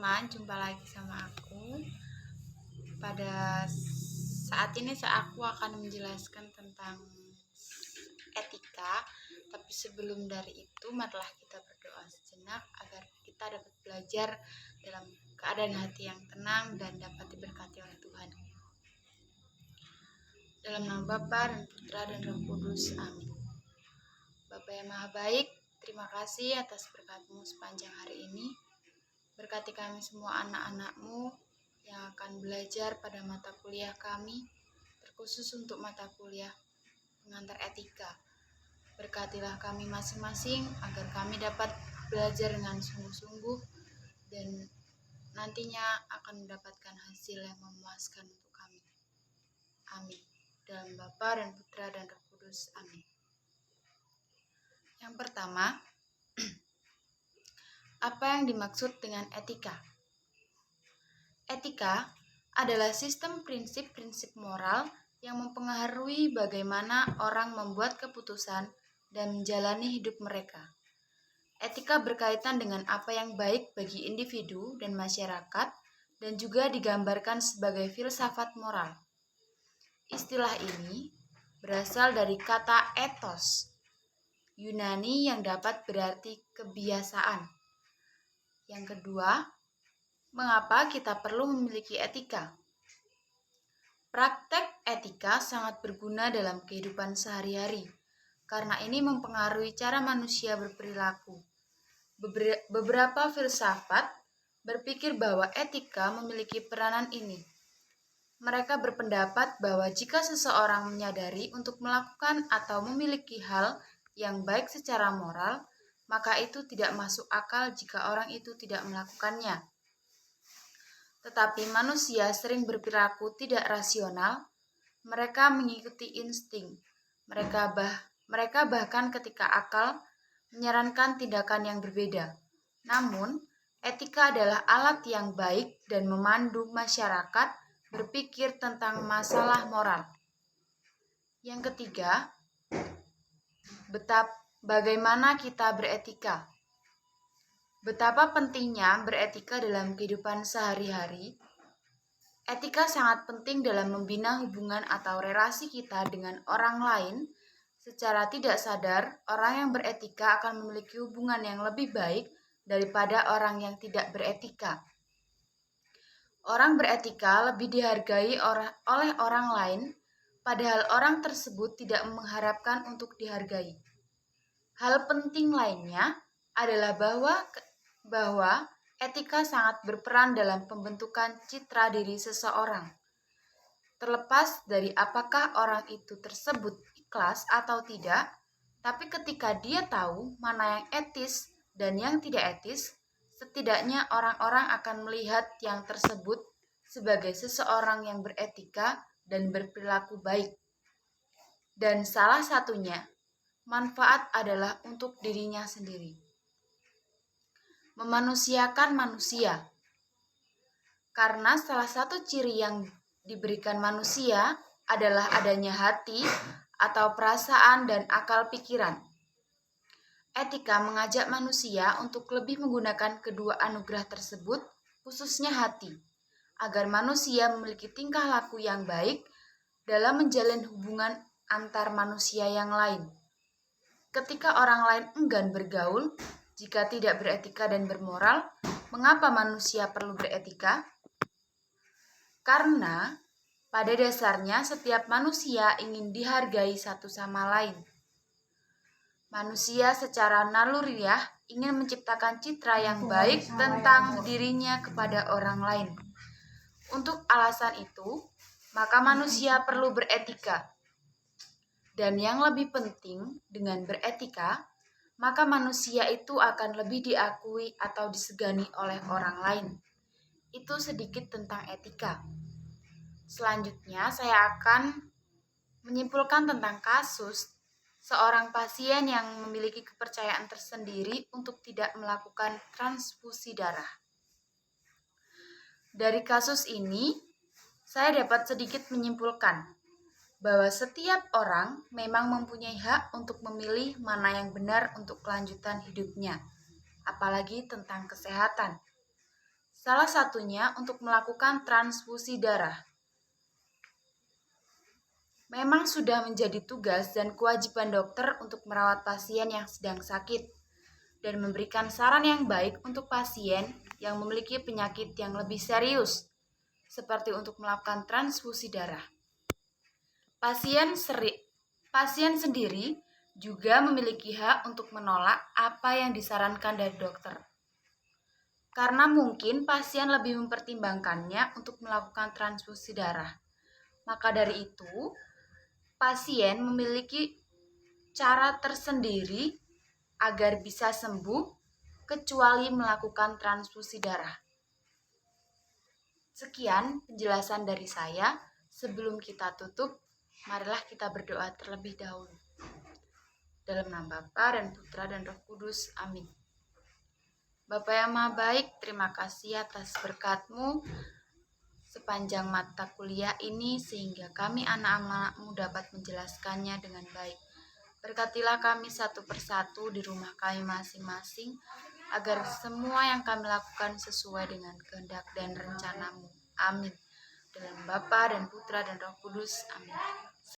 teman-teman, jumpa lagi sama aku. Pada saat ini aku akan menjelaskan tentang etika. Tapi sebelum dari itu, marilah kita berdoa sejenak agar kita dapat belajar dalam keadaan hati yang tenang dan dapat diberkati oleh Tuhan. Dalam nama Bapa dan Putra dan Roh Kudus, amin. Bapa yang Maha Baik, terima kasih atas berkat-Mu sepanjang hari ini. Berkati kami semua anak-anak-Mu yang akan belajar pada mata kuliah kami, terkhusus untuk mata kuliah pengantar etika. Berkatilah kami masing-masing agar kami dapat belajar dengan sungguh-sungguh dan nantinya akan mendapatkan hasil yang memuaskan untuk kami. Amin. Dalam Bapa dan Putra dan Roh Kudus. Amin. Yang pertama, apa yang dimaksud dengan etika? Etika adalah sistem prinsip-prinsip moral yang mempengaruhi bagaimana orang membuat keputusan dan menjalani hidup mereka. Etika berkaitan dengan apa yang baik bagi individu dan masyarakat dan juga digambarkan sebagai filsafat moral. Istilah ini berasal dari kata ethos, Yunani yang dapat berarti kebiasaan. Yang kedua, mengapa kita perlu memiliki etika? Praktek etika sangat berguna dalam kehidupan sehari-hari, karena ini mempengaruhi cara manusia berperilaku. Beberapa filsafat berpikir bahwa etika memiliki peranan ini. Mereka berpendapat bahwa jika seseorang menyadari untuk melakukan atau memiliki hal yang baik secara moral, maka itu tidak masuk akal jika orang itu tidak melakukannya. Tetapi manusia sering berperilaku tidak rasional, mereka mengikuti insting. Mereka bahkan ketika akal menyarankan tindakan yang berbeda. Namun, etika adalah alat yang baik dan memandu masyarakat berpikir tentang masalah moral. Yang ketiga, bagaimana kita beretika? Betapa pentingnya beretika dalam kehidupan sehari-hari. Etika sangat penting dalam membina hubungan atau relasi kita dengan orang lain. Secara tidak sadar, orang yang beretika akan memiliki hubungan yang lebih baik daripada orang yang tidak beretika. Orang beretika lebih dihargai oleh orang lain, padahal orang tersebut tidak mengharapkan untuk dihargai. Hal penting lainnya adalah bahwa etika sangat berperan dalam pembentukan citra diri seseorang. Terlepas dari apakah orang itu tersebut ikhlas atau tidak, tapi ketika dia tahu mana yang etis dan yang tidak etis, setidaknya orang-orang akan melihat yang tersebut sebagai seseorang yang beretika dan berperilaku baik. Dan salah satunya, manfaat adalah untuk dirinya sendiri. Memanusiakan manusia. Karena salah satu ciri yang diberikan manusia adalah adanya hati atau perasaan dan akal pikiran. Etika mengajak manusia untuk lebih menggunakan kedua anugerah tersebut, khususnya hati, agar manusia memiliki tingkah laku yang baik dalam menjalin hubungan antar manusia yang lain. Ketika orang lain enggan bergaul, jika tidak beretika dan bermoral, mengapa manusia perlu beretika? Karena pada dasarnya setiap manusia ingin dihargai satu sama lain. Manusia secara naluriah ingin menciptakan citra yang baik tentang dirinya kepada orang lain. Untuk alasan itu, maka manusia perlu beretika. Dan yang lebih penting dengan beretika, maka manusia itu akan lebih diakui atau disegani oleh orang lain. Itu sedikit tentang etika. Selanjutnya saya akan menyimpulkan tentang kasus seorang pasien yang memiliki kepercayaan tersendiri untuk tidak melakukan transfusi darah. Dari kasus ini, saya dapat sedikit menyimpulkan bahwa setiap orang memang mempunyai hak untuk memilih mana yang benar untuk kelanjutan hidupnya, apalagi tentang kesehatan. Salah satunya untuk melakukan transfusi darah. Memang sudah menjadi tugas dan kewajiban dokter untuk merawat pasien yang sedang sakit dan memberikan saran yang baik untuk pasien yang memiliki penyakit yang lebih serius, seperti untuk melakukan transfusi darah. Pasien sendiri juga memiliki hak untuk menolak apa yang disarankan dari dokter. Karena mungkin pasien lebih mempertimbangkannya untuk melakukan transfusi darah. Maka dari itu, pasien memiliki cara tersendiri agar bisa sembuh kecuali melakukan transfusi darah. Sekian penjelasan dari saya. Sebelum kita tutup, marilah kita berdoa terlebih dahulu. Dalam nama Bapa dan Putra dan Roh Kudus. Amin. Bapa yang Maha Baik, terima kasih atas berkat-Mu sepanjang mata kuliah ini sehingga kami anak-anak-Mu dapat menjelaskannya dengan baik. Berkatilah kami satu persatu di rumah kami masing-masing agar semua yang kami lakukan sesuai dengan kehendak dan rencana-Mu. Amin. Dalam Bapa dan Putra dan Roh Kudus. Amin.